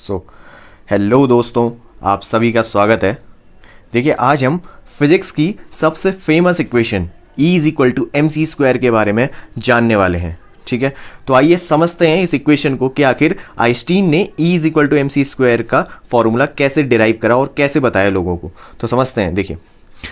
So hello दोस्तों, आप सभी का स्वागत है। देखिए, आज हम फिजिक्स की सबसे famous equation E is equal to M C square के बारे में जानने वाले हैं। ठीक है, तो आइए समझते हैं इस इक्वेशन को कि आखिर आइंस्टीन ने E is equal to M C square का फॉर्मूला कैसे डिराइव करा और कैसे बताया लोगों को। तो समझते हैं। देखिए,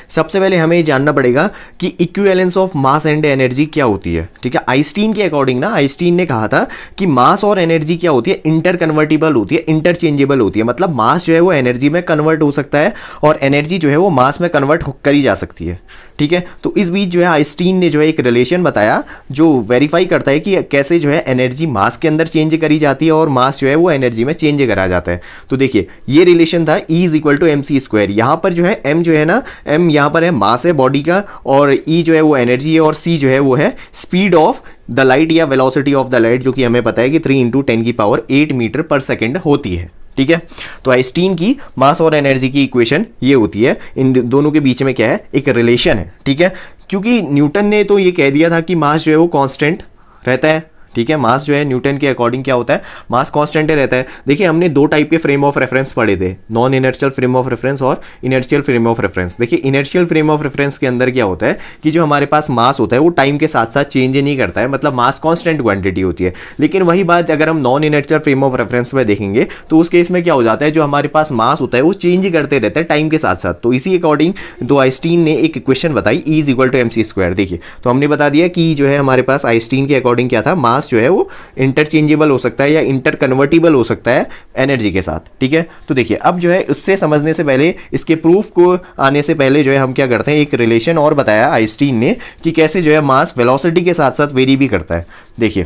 सबसे पहले हमें ये जानना पड़ेगा कि equivalence of mass and energy क्या होती है। ठीक है, आइंस्टीन के अकॉर्डिंग ना, आइंस्टीन ने कहा था कि मास और एनर्जी क्या होती है, इंटर कन्वर्टिबल होती है, इंटरचेंजेबल होती है। मतलब मास जो है वो एनर्जी में कन्वर्ट हो सकता है और एनर्जी जो है वो मास में कन्वर्ट करी जा सकती है। ठीक है, तो इस बीच जो है आइंस्टीन ने जो है एक रिलेशन बताया जो वेरीफाई करता है कि कैसे जो है एनर्जी मास के अंदर चेंज करी जाती है और मास जो है वो एनर्जी में चेंज करा जाता है। तो देखिए, ये रिलेशन था E is equal to M C square. यहाँ पर जो है M जो है ना, M यहाँ पर है मास है बॉडी का, और E जो है वो एनर्जी है, और C जो है वो है स्पीड ऑफ द लाइट या वेलोसिटी ऑफ द लाइट, जो कि हमें पता है कि 3 × 10⁸ मीटर पर सेकेंड होती है। ठीक है, तो आइंस्टीन की मास और एनर्जी की इक्वेशन ये होती है। इन दोनों के बीच में क्या है, एक रिलेशन है। ठीक है, क्योंकि न्यूटन ने तो ये कह दिया था कि मास जो है वो कांस्टेंट रहता है। ठीक है, मास जो है न्यूटन के अकॉर्डिंग क्या होता है, मास कांस्टेंट रहता है। देखिए, हमने दो टाइप के फ्रेम ऑफ रेफरेंस पढ़े थे, non inertial frame of reference और इनर्शियल फ्रेम ऑफ रेफरेंस। देखिए, इनर्शियल फ्रेम ऑफ रेफरेंस के अंदर क्या होता है कि जो हमारे पास मास होता है वो टाइम के साथ साथ चेंज नहीं करता है, मतलब मास कांस्टेंट क्वांटिटी होती है। लेकिन वही बात अगर हम non inertial frame of reference में देखेंगे तो उस केस में क्या हो जाता है, जो हमारे पास मास होता है वो चेंज करते रहता है टाइम के साथ साथ। तो इसी अकॉर्डिंग दो आइंस्टीन ने एक इक्वेशन बताई, E is equal to M C square. देखिए, तो हमने बता दिया कि जो है हमारे पास आइंस्टीन के अकॉर्डिंग क्या था, मास जो है वो इंटरचेंजेबल हो सकता है या इंटर कन्वर्टिबल हो सकता है एनर्जी के साथ। ठीक है, तो देखिए, अब जो है उससे समझने से पहले, इसके प्रूफ को आने से पहले जो है हम क्या करते हैं, एक रिलेशन और बताया आइंस्टीन ने कि कैसे जो है मास वेलोसिटी के साथ साथ वेरी भी करता है। देखिए,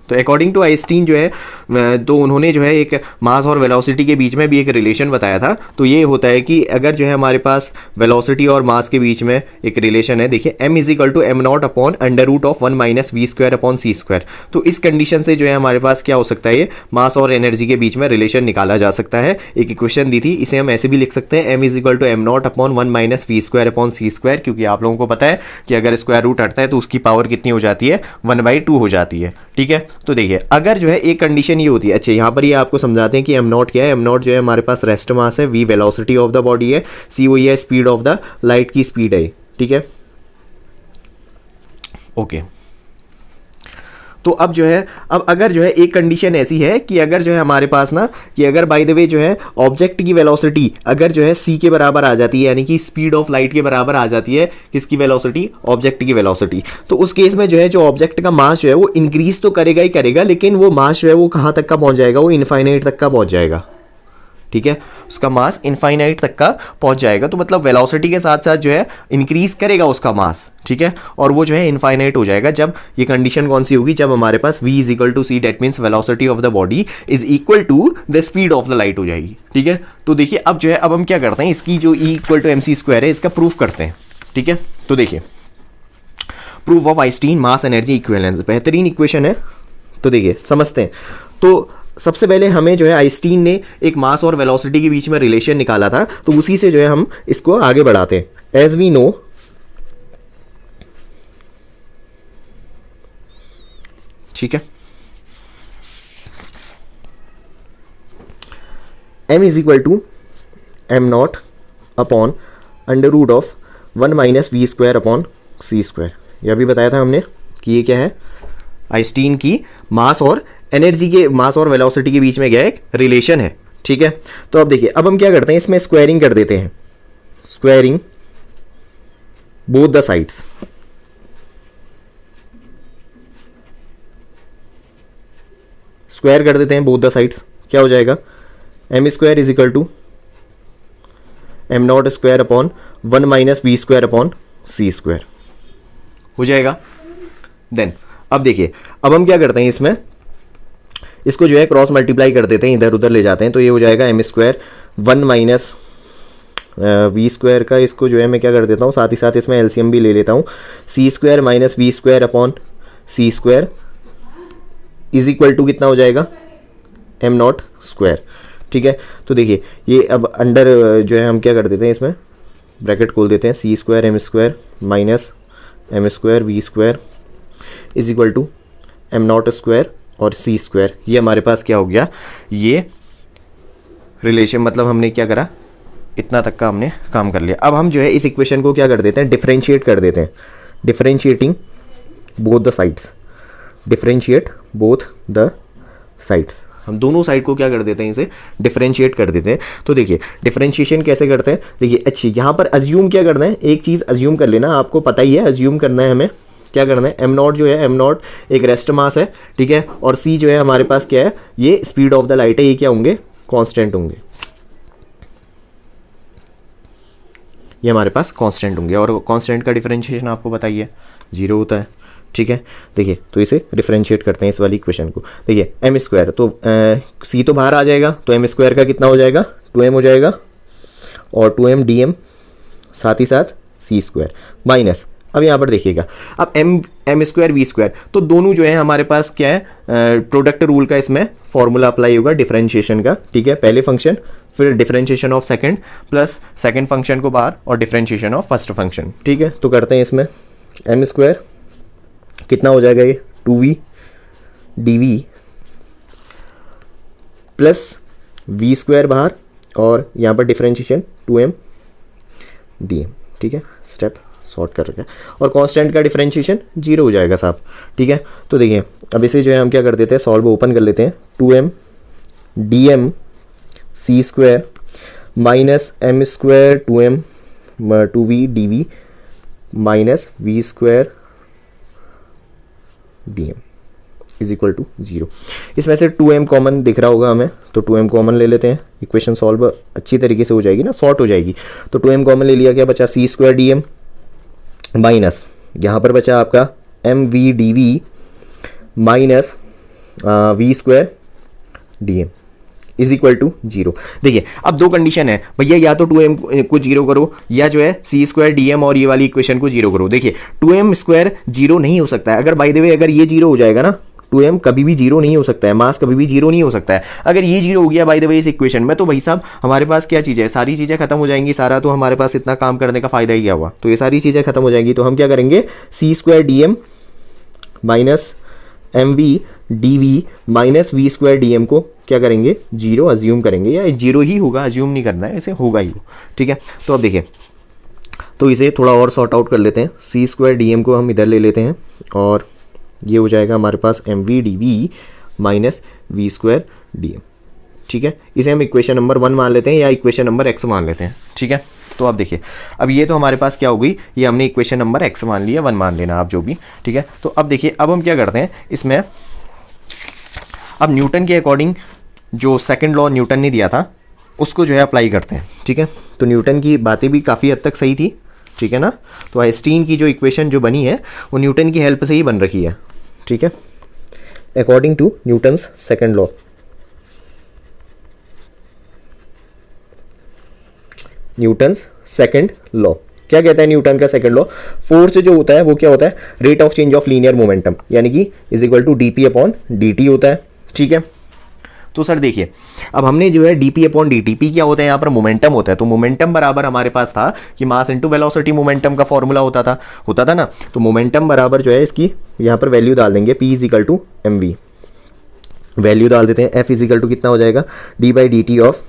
तो अकॉर्डिंग टू आइंस्टीन जो है, तो उन्होंने जो है एक मास और वेलोसिटी के बीच में भी एक रिलेशन बताया था। तो ये होता है कि अगर जो है हमारे पास वेलोसिटी और मास के बीच में एक रिलेशन है, देखिए m is equal to am not upon under root of 1 minus we square upon C square. तो इस कंडीशन से जो है हमारे पास क्या हो सकता है, ये मास और एनर्जी के बीच में रिलेशन निकाला जा सकता है। एक इक्वेशन दी थी, इसे हम ऐसे भी लिख सकते हैं, m is equal to am not upon 1 minus we square upon C square, क्योंकि आप लोगों को पता है कि अगर स्क्वायर रूट हटता है तो उसकी पावर कितनी हो जाती है, 1/2 हो जाती है। ठीक है, तो देखिए, अगर जो है एक कंडीशन ये होती है, अच्छा यहाँ पर ये आपको समझाते हैं कि एम नॉट क्या है। एम नॉट जो है हमारे पास रेस्ट मास है, v velocity of the body है, सी वो ये स्पीड ऑफ द लाइट की स्पीड है। ठीक है, ओके। तो अब जो है, अब अगर जो है एक कंडीशन ऐसी है कि अगर जो है हमारे पास ना, कि अगर बाय द वे जो है ऑब्जेक्ट की वेलोसिटी अगर जो है c के बराबर आ जाती है, यानी कि स्पीड ऑफ लाइट के बराबर आ जाती है, किसकी वेलोसिटी, ऑब्जेक्ट की वेलोसिटी, तो उस केस में जो है जो ऑब्जेक्ट का मास जो है वो इंक्रीज तो करेगा ही करेगा, लेकिन वो मास जो है वो कहाँ तक का पहुंच जाएगा, वो इनफाइनाइट तक का पहुंच जाएगा। ठीक है, उसका मास इनफाइनाइट तक का पहुंच जाएगा। तो मतलब वेलोसिटी के साथ साथ जो है इंक्रीज करेगा उसका मास। ठीक है, और वो जो है इनफाइनाइट हो जाएगा जब ये कंडीशन कौन सी होगी, जब हमारे पास v is equal to C, that means velocity of the body is equal to the speed of the light हो जाएगी। ठीक है, तो देखिए, अब जो है, अब हम क्या करते हैं, इसकी जो E equal to M C square है इसका प्रूफ करते हैं। ठीक है, तो देखिए, proof of Einstein mass energy equivalence, बेहतरीन इक्वेशन है। तो देखिए, समझते हैं। तो सबसे पहले हमें जो है आइंस्टीन ने एक मास और वेलोसिटी के बीच में रिलेशन निकाला था, तो उसी से जो है हम इसको आगे बढ़ाते हैं। एज वी नो, ठीक है, m is equal to am not upon under root of 1 minus we square upon C square. यह भी बताया था हमने कि ये क्या है, आइंस्टीन की मास और एनर्जी के, मास और वेलोसिटी के बीच में क्या है, एक रिलेशन है। ठीक है, तो अब देखिए, अब हम क्या करते हैं, इसमें स्क्वायरिंग कर देते हैं, squaring both the sides. Square कर देते हैं बोथ द साइड्स, क्या हो जाएगा, m square is equal to am not square upon 1 minus we square upon C square हो जाएगा। देन अब देखिए, अब हम क्या करते हैं, इसमें इसको जो है क्रॉस मल्टीप्लाई कर देते हैं, इधर उधर ले जाते हैं, तो ये हो जाएगा m square 1 minus we square का, इसको जो है मैं क्या कर देता हूँ, साथ ही साथ इसमें एलसीएम भी ले लेता हूँ, C square minus we square upon C square is equal to कितना हो जाएगा, एम नॉट स्क्वायर। ठीक है, तो देखिए, ये अब अंडर जो है हम क्या कर देते हैं, इसमें ब्रैकेट खोल देते हैं, C square M square minus M square V square is equal to am not square और सी स्क्वायर, ये हमारे पास क्या हो गया, ये रिलेशन, मतलब हमने क्या करा, इतना तक का हमने काम कर लिया। अब हम जो है इस इक्वेशन को क्या कर देते हैं, डिफरेंशिएट कर देते हैं, differentiating both the sides, differentiate both the sides, हम दोनों साइड को क्या कर देते हैं, इसे डिफरेंशिएट कर देते हैं। तो देखिए डिफरेंशिएशन कैसे करते हैं, देखिए अच्छी यहाँ पर अज्यूम क्या करना है, एक चीज़ अज्यूम कर लेना, आपको पता ही है अज्यूम करना है हमें, क्या करना है, एम नॉट जो है, एम नॉट एक रेस्ट मास है, ठीक है, और सी जो है हमारे पास क्या है, ये स्पीड ऑफ द लाइट है, ये क्या होंगे, कांस्टेंट होंगे, ये हमारे पास कांस्टेंट होंगे, और कांस्टेंट का डिफरेंशिएशन आपको बताइए 0 होता है, ठीक है। देखिए तो इसे डिफरेंशिएट करते हैं इस वाली इक्वेशन को, देखिए एम स्क्वायर, तो सी तो बाहर आ जाएगा, तो एम स्क्वायर का कितना हो जाएगा, 2m हो जाएगा, और 2m dm साथ ही साथ सी स्क्वायर माइनस, अब यहाँ पर देखिएगा, अब एम स्क्वायर वी स्क्वायर, तो दोनों जो है हमारे पास क्या है, प्रोडक्ट रूल का इसमें फॉर्मूला अप्लाई होगा डिफरेंशिएशन का, ठीक है, पहले फंक्शन फिर differentiation of second plus second function को बाहर और डिफरेंशिएशन ऑफ फर्स्ट फंक्शन, ठीक है। तो करते हैं इसमें, एम स्क्वायर कितना हो जाएगा, ये 2v dv plus we square बाहर, और यहाँ पर डिफरेंशिएशन 2m dm, ठीक है, स्टेप सॉर्ट कर रखा है, और कांस्टेंट का डिफरेंशिएशन 0 हो जाएगा साहब, ठीक है। तो देखिए अब इसे जो है हम क्या कर देते हैं, सॉल्व ओपन कर लेते हैं, 2m dm c square minus M square 2m 2v dv minus we square dm is equal to 0। इसमें से 2m कॉमन दिख रहा होगा हमें, तो 2m कॉमन ले लेते हैं, इक्वेशन सॉल्व अच्छी तरीके से हो जाएगी ना, सॉर्ट हो जाएगी। तो 2m कॉमन ले लिया, क्या बचा, सी स्क्वायर dm माइनस यहाँ पर बचा आपका m we D we minus we square dm is equal to 0। देखिए अब दो कंडीशन है भैया, या तो 2m को 0 करो, या जो है सी स्क्वायर dm और ये वाली इक्वेशन को 0 करो। देखिए 2m स्क्वायर 0 नहीं हो सकता है, अगर बाय द वे अगर ये 0 हो जाएगा ना, 2m कभी भी 0 नहीं हो सकता है, मास कभी भी 0 नहीं हो सकता है। अगर ये 0 हो गया बाय द वे इस इक्वेशन में, तो भाई साहब हमारे पास क्या चीज़ है, सारी चीज़ें खत्म हो जाएंगी, सारा तो हमारे पास इतना काम करने का फायदा ही क्या हुआ, तो ये सारी चीज़ें खत्म हो जाएंगी। तो हम क्या करेंगे, C square dm minus M we D we minus we square D M को क्या करेंगे, 0 अज्यूम करेंगे, या 0 ही होगा, अज्यूम नहीं करना है, इसे होगा ही, ठीक है। तो अब देखिए, तो इसे थोड़ा और सॉर्ट आउट कर लेते हैं, सी स्क्वायर डी एम को हम इधर ले लेते हैं, और ये हो जाएगा हमारे पास M we D we minus we square D M, ठीक है। इसे हम इक्वेशन नंबर 1 मान लेते हैं, या इक्वेशन नंबर x मान लेते हैं, ठीक है। तो अब देखिए, अब ये तो हमारे पास क्या हो गई, ये हमने इक्वेशन नंबर x मान लिया, 1 मान लेना आप जो भी, ठीक है। तो अब देखिए, अब हम क्या करते हैं इसमें, अब न्यूटन के अकॉर्डिंग जो सेकंड लॉ न्यूटन ने दिया था उसको जो है अप्लाई करते हैं, ठीक है। तो न्यूटन की बातें भी काफ़ी हद तक सही थी, ठीक है ना। तो आइंस्टीन की जो इक्वेशन जो बनी है वो न्यूटन की हेल्प से ही बन रखी है, ठीक है, according to Newton's second law. Newton's second law क्या कहता है, न्यूटन का सेकंड लॉ, फोर्स जो होता है वो क्या होता है, rate of change of linear momentum, यानी कि is equal to d p upon d t होता है, ठीक है। तो सर देखिए, अब हमने जो है D p upon d T, P क्या होता है, यहाँ पर मोमेंटम होता है, तो मोमेंटम बराबर हमारे पास था कि मास इंटू वेलोसिटी मोमेंटम का फॉर्मूला होता था ना। तो मोमेंटम बराबर जो है इसकी यहाँ पर वैल्यू डाल देंगे, p is equal to m v, value डाल देते हैं, एफ इज इक्वल टू कितना हो जाएगा, d by d t of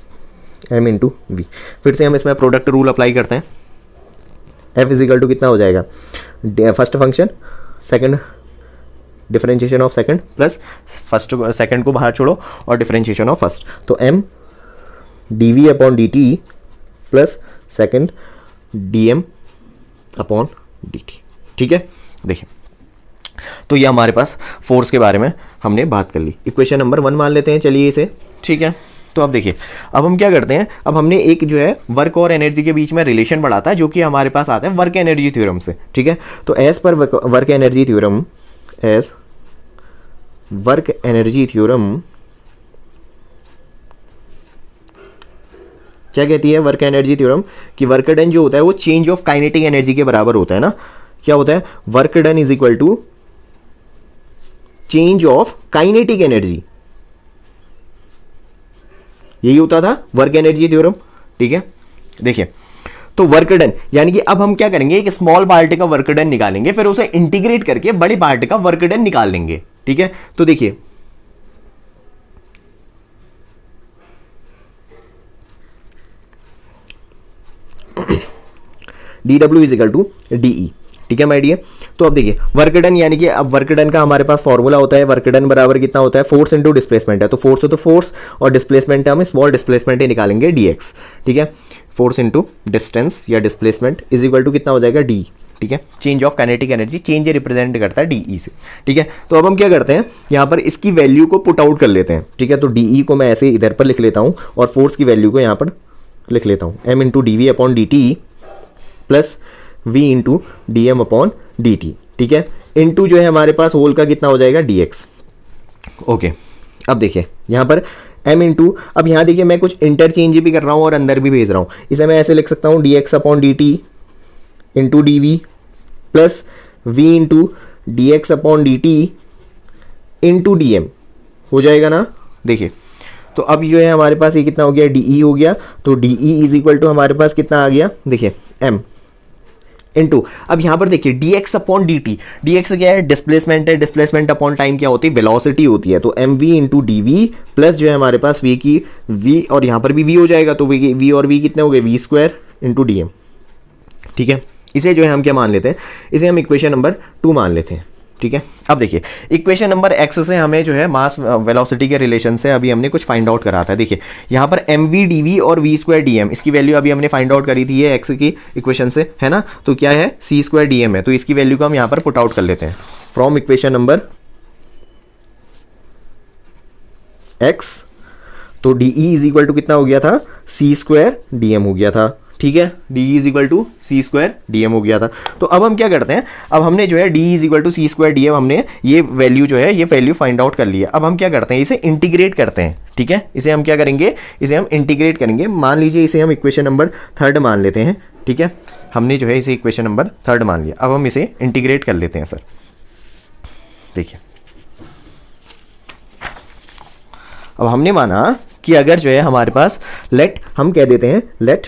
m into v. फिर से हम इसमें प्रोडक्ट रूल अप्लाई करते हैं, एफ इज इक्वल टू कितना हो जाएगा, first function second differentiation of second plus first second को बाहर छोड़ो और डिफरेंशिएशन ऑफ फर्स्ट, तो m d v upon d t plus second d m upon d t, ठीक है। देखिए, तो ये हमारे पास फोर्स के बारे में हमने बात कर ली, इक्वेशन नंबर 1 मान लेते हैं, चलिए इसे, ठीक है। तो अब देखिए, अब हम क्या करते हैं, अब हमने एक जो है वर्क और एनर्जी के बीच में रिलेशन बढ़ाता है, जो कि हमारे पास आता है वर्क एनर्जी थ्योरम से, ठीक है। तो as per work energy theorem, as work energy theorem क्या कहती है, वर्क एनर्जी थ्योरम कि वर्क डन जो होता है वो चेंज ऑफ काइनेटिक एनर्जी के बराबर होता है ना। क्या होता है, work done is equal to change of kinetic energy, यही होता था वर्क एनर्जी थ्योरम, ठीक है। देखिए, तो वर्क डन यानी कि अब हम क्या करेंगे, एक स्मॉल पार्ट का वर्क डन निकालेंगे, फिर उसे इंटीग्रेट करके बड़े पार्ट का वर्क डन निकाल लेंगे, ठीक है। तो देखिए, dW is equal to DE। ठीक है माय डियर। तो अब देखिए वर्क डन, यानी कि अब वर्क डन का हमारे पास फॉर्मूला होता है, वर्क डन बराबर कितना होता है, फोर्स इंटू डिस्प्लेसमेंट है, तो फोर्स हो तो फोर्स और डिस्प्लेसमेंट है, हम स्मॉल डिस्प्लेसमेंट ही निकालेंगे dx। ठीक है, फोर्स इंटू डिस्टेंस या डिस्प्लेसमेंट इज इक्वल टू कितना हो जाएगा d। ठीक है, change of kinetic energy, change represent करता है DE से। ठीक है, तो अब हम क्या करते हैं, यहाँ पर इसकी वैल्यू को पुट आउट कर लेते हैं। ठीक है, तो DE को मैं ऐसे इधर पर लिख लेता हूँ और फोर्स की वैल्यू को यहाँ पर लिख लेता हूँ, m into d v upon d t plus v into d m upon d t. ठीक है, इंटू जो है हमारे पास होल का कितना हो जाएगा dx। ओके, अब देखिए यहाँ पर m इंटू, अब यहाँ देखिए मैं कुछ इंटरचेंज भी कर रहा हूँ और अंदर भी भेज रहा हूँ, इसे मैं ऐसे लिख सकता हूँ dx upon d t into d v plus v into d x upon d t into d m हो जाएगा ना। देखिए तो अब जो है हमारे पास ये कितना हो गया, DE हो गया, तो DE इज इक्वल टू हमारे पास कितना आ गया, देखिए m इंटू, अब यहाँ पर देखिए dx upon d T, dx क्या है, डिस्प्लेसमेंट है, डिस्प्लेसमेंट अपॉन टाइम क्या होती है, वेलोसिटी होती है, तो mv into d v plus जो है हमारे पास v की v, और यहाँ पर भी v हो जाएगा, तो v और v कितने हो गए, v square into d M. ठीक है, इसे जो है हम क्या मान लेते हैं, इसे हम इक्वेशन नंबर 2 मान लेते हैं। ठीक है, अब देखिए इक्वेशन नंबर x से हमें जो है मास वेलोसिटी के रिलेशन से अभी हमने कुछ फाइंड आउट करा था। देखिए यहाँ पर mv dv और v स्क्वायर dm, इसकी वैल्यू अभी हमने फाइंड आउट करी थी ये x की इक्वेशन से, है ना, तो क्या है c स्क्वायर dm है, तो इसकी वैल्यू को हम यहाँ पर पुट आउट कर लेते हैं फ्रॉम इक्वेशन नंबर x। तो DE इज इक्वल टू कितना हो गया था, c स्क्वायर dm हो गया था। ठीक है, DE is equal to c square dm हो गया था। तो अब हम क्या करते हैं, अब हमने जो है DE is equal to c square dm, हमने ये वैल्यू जो है ये वैल्यू फाइंड आउट कर लिया। अब हम क्या करते हैं, इसे इंटीग्रेट करते हैं। ठीक है, इसे हम क्या करेंगे, इसे हम इंटीग्रेट करेंगे। मान लीजिए इसे हम इक्वेशन नंबर 3 मान लेते हैं। ठीक है, हमने जो है इसे इक्वेशन नंबर 3 मान लिया। अब हम इसे इंटीग्रेट कर लेते हैं सर। देखिए अब हमने माना कि अगर जो है हमारे पास लेट, हम कह देते हैं लेट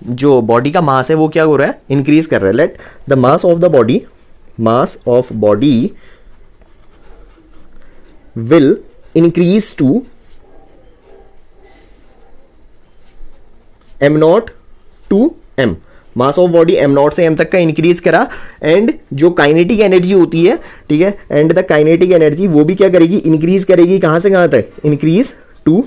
जो बॉडी का मास है वो क्या हो रहा है, इंक्रीज कर रहा है। Let the mass of the body, mass of body will increase to m not to m, mass of body m not से m तक का इंक्रीज करा, एंड जो काइनेटिक एनर्जी होती है, ठीक है, एंड द काइनेटिक एनर्जी वो भी क्या करेगी, इंक्रीज करेगी, कहां से कहां तक, इंक्रीज टू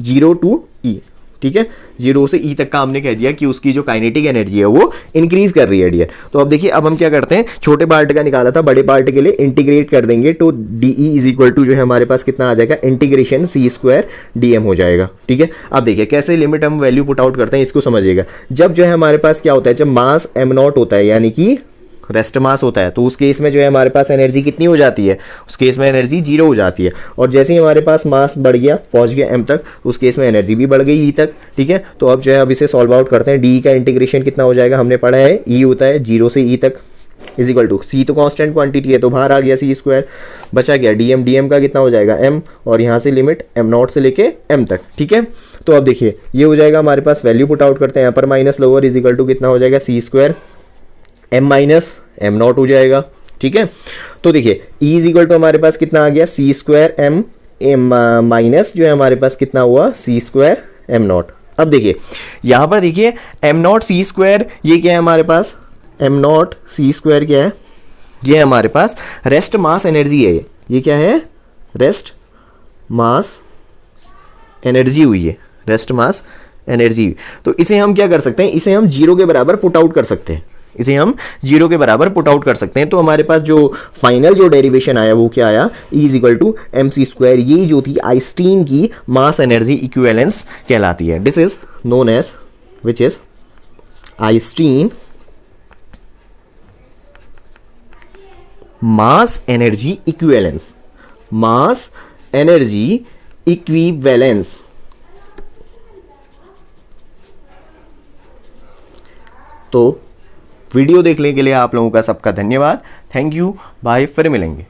0 टू e। ठीक है, 0 से e तक का हमने कह दिया कि उसकी जो काइनेटिक एनर्जी है वो इंक्रीज कर रही है डियर। तो अब देखिए अब हम क्या करते हैं, छोटे पार्ट का निकाला था, बड़े पार्ट के लिए इंटीग्रेट कर देंगे, तो DE इज इक्वल टू जो है हमारे पास कितना आ जाएगा, इंटीग्रेशन c स्क्वायर dm हो जाएगा। ठीक है, अब देखिए कैसे लिमिट हम वैल्यू पुट आउट करते हैं, इसको समझिएगा। जब जो है हमारे पास क्या होता है, जब मास m नॉट होता है, यानी कि रेस्ट मास होता है, तो उस केस में जो है हमारे पास एनर्जी कितनी हो जाती है, उस केस में एनर्जी 0 हो जाती है। और जैसे ही हमारे पास मास बढ़ गया, पहुंच गया m तक, उस केस में एनर्जी भी बढ़ गई e तक। ठीक है, तो अब जो है अब इसे सॉल्व आउट करते हैं। डी का इंटीग्रेशन कितना हो जाएगा, हमने पढ़ा है e होता है 0 से e तक इज इक्वल टू, c तो कांस्टेंट क्वांटिटी है तो बाहर आ गया c स्क्वायर, बचा गया dm का कितना हो जाएगा m, और यहाँ से लिमिट m नॉट से लेके m तक। ठीक है, तो अब देखिए ये हो जाएगा हमारे पास, वैल्यू पुट आउट करते हैं, यहाँ पर minus lower is equal to कितना हो जाएगा, c square m minus m not हो जाएगा। ठीक है, तो देखिए e इज इक्वल टू हमारे पास कितना आ गया, c स्क्वायर m माइनस जो है हमारे पास कितना हुआ, c स्क्वायर m नॉट। अब देखिए यहां पर देखिए m नॉट c स्क्वायर, ये क्या है हमारे पास, m नॉट c स्क्वायर क्या है, ये हमारे पास रेस्ट मास एनर्जी है। ये क्या है, रेस्ट मास एनर्जी हुई है, रेस्ट मास एनर्जी। तो इसे हम क्या कर सकते हैं, इसे हम 0 के बराबर पुट आउट कर सकते हैं, इसे हम 0 के बराबर पुट आउट कर सकते हैं। तो हमारे पास जो फाइनल जो डेरिवेशन आया वो क्या आया, E is equal to mc square, ये जो थी आइंस्टीन की मास एनर्जी इक्विवेलेंस कहलाती है। This is known as, which is Einstein mass energy equivalence, mass energy equivalence. तो वीडियो देखने के लिए आप लोगों का सबका धन्यवाद, थैंक यू, बाय, फिर मिलेंगे।